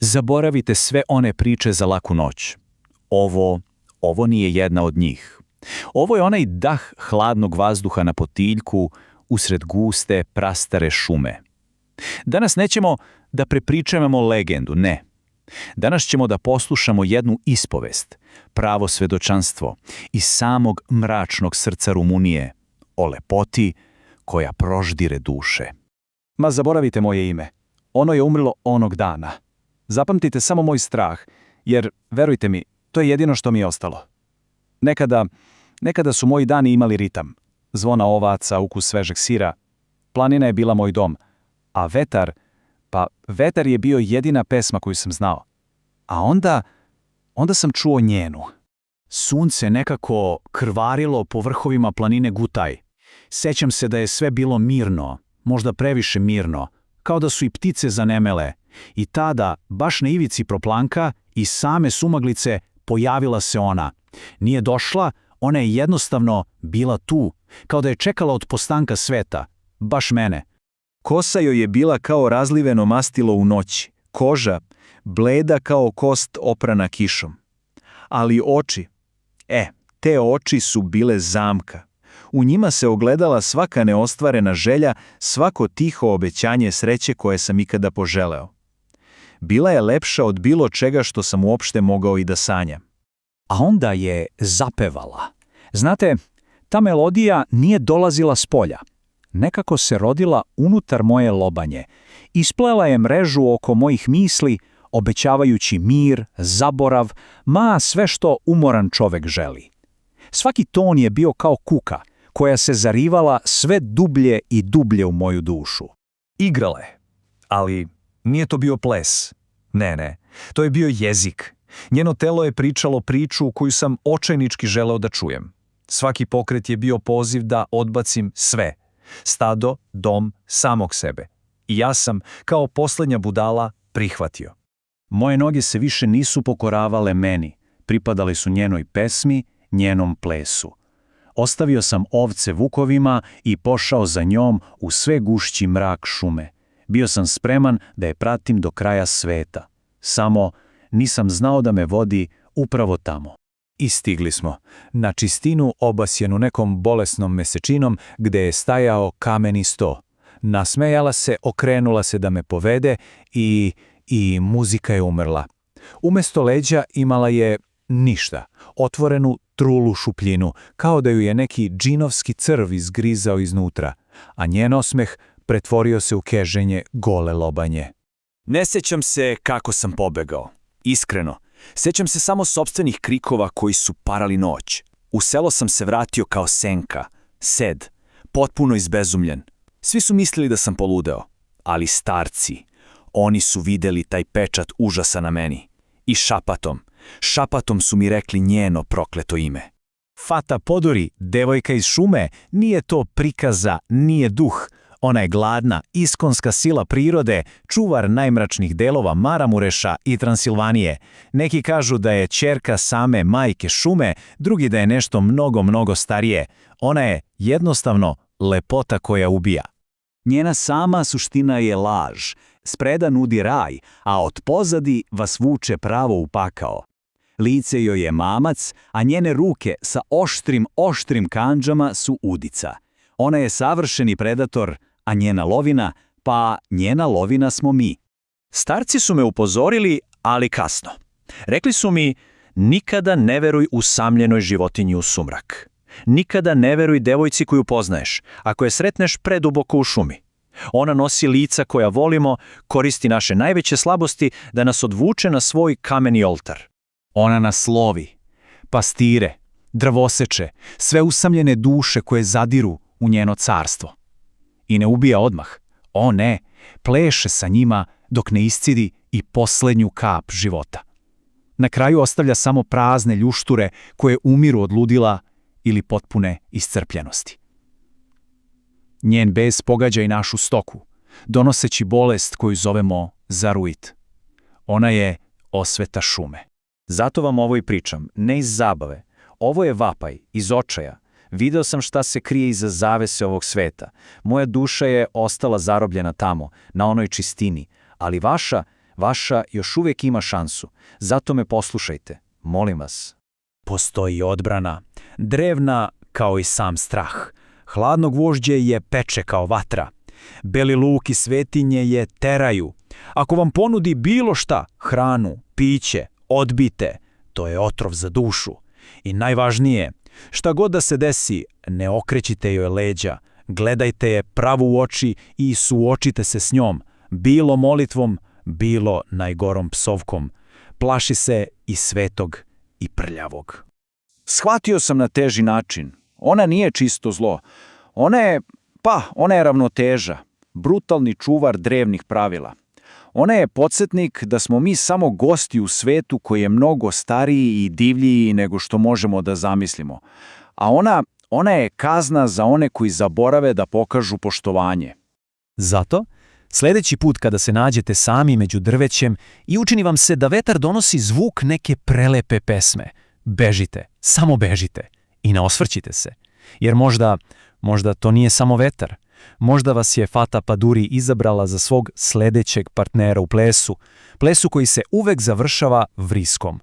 Zaboravite sve one priče za laku noć. Ovo nije jedna od njih. Ovo je onaj dah hladnog vazduha na potiljku usred guste, prastare šume. Danas nećemo da prepričavamo legendu, ne. Danas ćemo da poslušamo jednu ispovest, pravo svedočanstvo iz samog mračnog srca Rumunije, o lepoti koja proždire duše. Ma zaboravite moje ime. Ono je umrlo onog dana. Zapamtite samo moj strah, jer, verujte mi, to je jedino što mi je ostalo. Nekada su moji dani imali ritam. Zvona ovaca, ukus svežeg sira. Planina je bila moj dom. A vetar je bio jedina pesma koju sam znao. A onda sam čuo njenu. Sunce nekako krvarilo po vrhovima planine Gutaj. Sećam se da je sve bilo mirno, možda previše mirno, kao da su i ptice zanemele. I tada, baš na ivici proplanka i same sumaglice, pojavila se ona. Nije došla, ona je jednostavno bila tu, kao da je čekala od postanka sveta, baš mene. Kosa joj je bila kao razliveno mastilo u noći, koža, bleda kao kost oprana kišom. Ali oči, te oči su bile zamka. U njima se ogledala svaka neostvarena želja, svako tiho obećanje sreće koje sam ikada poželeo. Bila je lepša od bilo čega što sam uopšte mogao i da sanjam. A onda je zapevala. Znate, ta melodija nije dolazila s polja. Nekako se rodila unutar moje lobanje. Isplela je mrežu oko mojih misli, obećavajući mir, zaborav, sve što umoran čovek želi. Svaki ton je bio kao kuka, koja se zarivala sve dublje i dublje u moju dušu. Igrala je, ali nije to bio ples. Ne, to je bio jezik. Njeno telo je pričalo priču koju sam očajnički želeo da čujem. Svaki pokret je bio poziv da odbacim sve. Stado, dom, samog sebe. I ja sam, kao poslednja budala, prihvatio. Moje noge se više nisu pokoravale meni, pripadale su njenoj pesmi, njenom plesu. Ostavio sam ovce vukovima i pošao za njom u sve gušći mrak šume. Bio sam spreman da je pratim do kraja sveta. Samo nisam znao da me vodi upravo tamo. I stigli smo na čistinu obasjenu nekom bolesnom mesečinom gde je stajao kameni sto. Nasmejala se, okrenula se da me povede i muzika je umrla. Umesto leđa imala je ništa, otvorenu trulu šupljinu, kao da ju je neki džinovski crv izgrizao iznutra, a njen osmeh pretvorio se u keženje gole lobanje. Ne sećam se kako sam pobegao. Iskreno, sećam se samo sopstvenih krikova koji su parali noć. U selo sam se vratio kao senka, sed, potpuno izbezumljen. Svi su mislili da sam poludeo, ali starci, oni su videli taj pečat užasa na meni. I šapatom su mi rekli njeno prokleto ime. Fata Poduri, devojka iz šume, nije to prikaza, nije duh. Ona je gladna, iskonska sila prirode, čuvar najmračnih delova Maramureša i Transilvanije. Neki kažu da je ćerka same majke šume, drugi da je nešto mnogo starije. Ona je jednostavno lepota koja ubija. Njena sama suština je laž. Spreda nudi raj, a od pozadi vas vuče pravo u pakao. Lice joj je mamac, a njene ruke sa oštrim kandžama su udica. Ona je savršeni predator, a njena lovina smo mi. Starci su me upozorili, ali kasno. Rekli su mi, nikada ne veruj usamljenoj životinji u sumrak. Nikada ne veruj devojci koju poznaješ, ako je sretneš preduboko u šumi. Ona nosi lica koja volimo, koristi naše najveće slabosti da nas odvuče na svoj kameni oltar. Ona nas lovi, pastire, drvoseče, sve usamljene duše koje zadiru u njeno carstvo. I ne ubija odmah. O ne, pleše sa njima dok ne iscidi i poslednju kap života. Na kraju ostavlja samo prazne ljušture koje umiru od ludila ili potpune iscrpljenosti. Njen bes pogađa i našu stoku, donoseći bolest koju zovemo zaruit. Ona je osveta šume. Zato vam ovo i pričam, ne iz zabave. Ovo je vapaj, iz očaja. Video sam šta se krije iza zavese ovog sveta. Moja duša je ostala zarobljena tamo, na onoj čistini, ali Vaša još uvijek ima šansu. Zato me poslušajte. Molim vas. Postoji odbrana, drevna kao i sam strah. Hladno gvožđe je peče kao vatra. Beli luk i svetinje je teraju. Ako vam ponudi bilo šta, hranu, piće, odbite, to je otrov za dušu. I najvažnije, šta god da se desi, ne okrećite joj leđa, gledajte je pravo u oči i suočite se s njom, bilo molitvom, bilo najgorom psovkom. Plaši se i svetog i prljavog. Shvatio sam na teži način. Ona nije čisto zlo. Ona je ravnoteža, brutalni čuvar drevnih pravila. Ona je podsjetnik da smo mi samo gosti u svetu koji je mnogo stariji i divljiji nego što možemo da zamislimo. A ona je kazna za one koji zaborave da pokažu poštovanje. Zato, sljedeći put kada se nađete sami među drvećem i učini vam se da vetar donosi zvuk neke prelepe pesme, bežite, samo bežite i ne osvrćite se. Jer možda to nije samo vetar. Možda vas je Fata Paduri izabrala za svog sljedećeg partnera u plesu koji se uvek završava vriskom.